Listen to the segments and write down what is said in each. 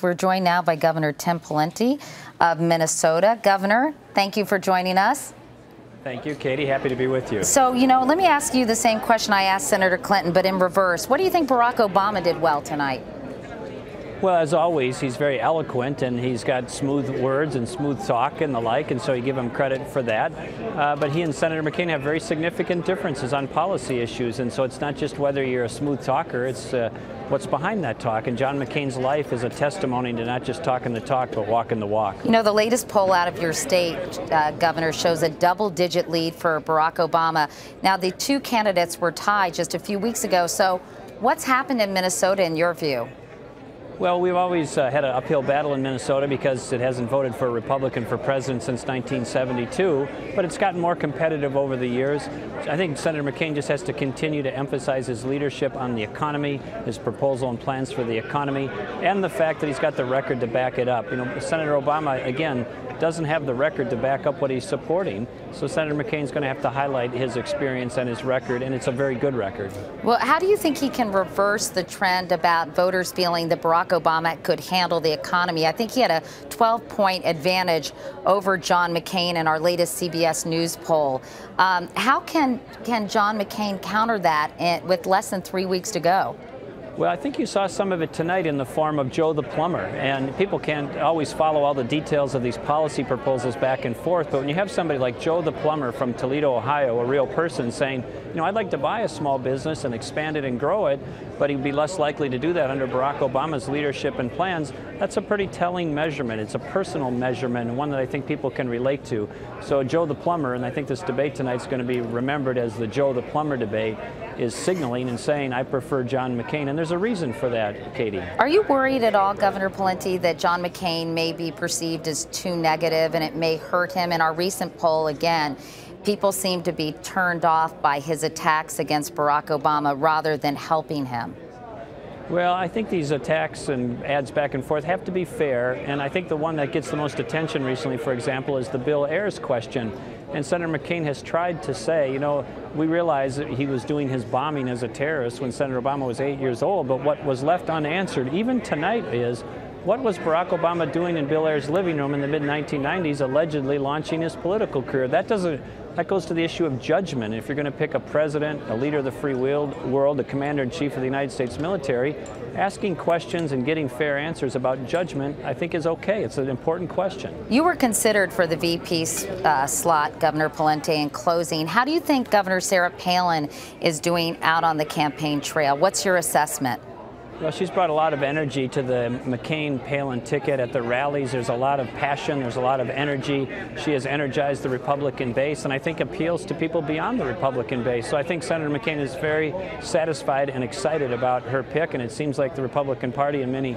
We're joined now by Governor Tim Pawlenty of Minnesota. Governor, thank you for joining us. Thank you, Katie. Happy to be with you. So, let me ask you the same question I asked Senator Clinton, but in reverse. What do you think Barack Obama did well tonight? Well, as always, he's very eloquent and he's got smooth words and smooth talk and the like, and so you give him credit for that. But he and Senator McCain have very significant differences on policy issues, and so it's not just whether you're a smooth talker, it's what's behind that talk. And John McCain's life is a testimony to not just talking the talk, but walking the walk. The latest poll out of your state, Governor, shows a double-digit lead for Barack Obama. Now, the two candidates were tied just a few weeks ago, so what's happened in Minnesota in your view? Well, we've always had an uphill battle in Minnesota because it hasn't voted for a Republican for president since 1972, but it's gotten more competitive over the years. I think Senator McCain just has to continue to emphasize his leadership on the economy, his proposal and plans for the economy, and the fact that he's got the record to back it up. Senator Obama, again, doesn't have the record to back up what he's supporting, so Senator McCain's going to have to highlight his experience and his record, and it's a very good record. Well, how do you think he can reverse the trend about voters feeling that Barack Obama could handle the economy? I think he had a 12-point advantage over John McCain in our latest CBS News poll. How can John McCain counter that with less than 3 weeks to go? Well, I think you saw some of it tonight in the form of Joe the Plumber, and people can't always follow all the details of these policy proposals back and forth, but when you have somebody like Joe the Plumber from Toledo, Ohio, a real person saying, I'd like to buy a small business and expand it and grow it, but he'd be less likely to do that under Barack Obama's leadership and plans, that's a pretty telling measurement. It's a personal measurement, and one that I think people can relate to. So Joe the Plumber, and I think this debate tonight is going to be remembered as the Joe the Plumber debate, is signaling and saying, I prefer John McCain, and there's a reason for that, Katie. Are you worried at all, Governor Pawlenty, that John McCain may be perceived as too negative and it may hurt him? In our recent poll, again, people seem to be turned off by his attacks against Barack Obama rather than helping him. Well, I think these attacks and ads back and forth have to be fair, and I think the one that gets the most attention recently, for example, is the Bill Ayers question. And Senator McCain has tried to say, we realize that he was doing his bombing as a terrorist when Senator Obama was 8 years old, but what was left unanswered, even tonight, is what was Barack Obama doing in Bill Ayers' living room in the mid-1990s, allegedly launching his political career? That goes to the issue of judgment. If you're going to pick a president, a leader of the free world, the commander-in-chief of the United States military, asking questions and getting fair answers about judgment, I think, is okay. It's an important question. You were considered for the VP slot, Governor Pawlenty, in closing. How do you think Governor Sarah Palin is doing out on the campaign trail? What's your assessment? Well, she's brought a lot of energy to the McCain-Palin ticket at the rallies. There's a lot of passion. There's a lot of energy. She has energized the Republican base, and I think appeals to people beyond the Republican base. So I think Senator McCain is very satisfied and excited about her pick, and it seems like the Republican Party and many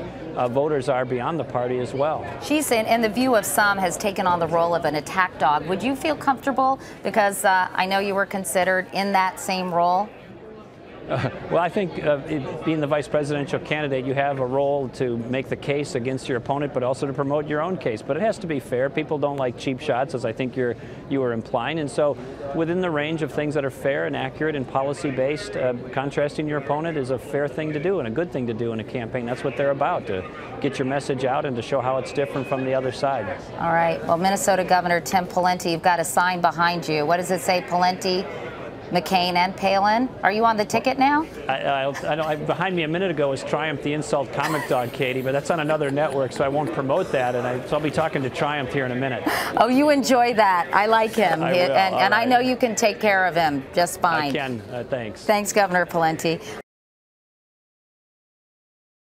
voters are beyond the party as well. She's, in the view of some, has taken on the role of an attack dog. Would you feel comfortable, because I know you were considered in that same role? Well, I think being the vice presidential candidate, you have a role to make the case against your opponent, but also to promote your own case. But it has to be fair. People don't like cheap shots, as I think you were implying. And so within the range of things that are fair and accurate and policy-based, contrasting your opponent is a fair thing to do and a good thing to do in a campaign. That's what they're about, to get your message out and to show how it's different from the other side. All right. Well, Minnesota Governor Tim Pawlenty, you've got a sign behind you. What does it say, Pawlenty, McCain, and Palin? Are you on the ticket now? Behind me a minute ago was Triumph the Insult Comic Dog, Katie, but that's on another network, so I won't promote that, so I'll be talking to Triumph here in a minute. Oh, you enjoy that. I like him. I will. And I know you can take care of him just fine. I can. Thanks. Thanks, Governor Pawlenty.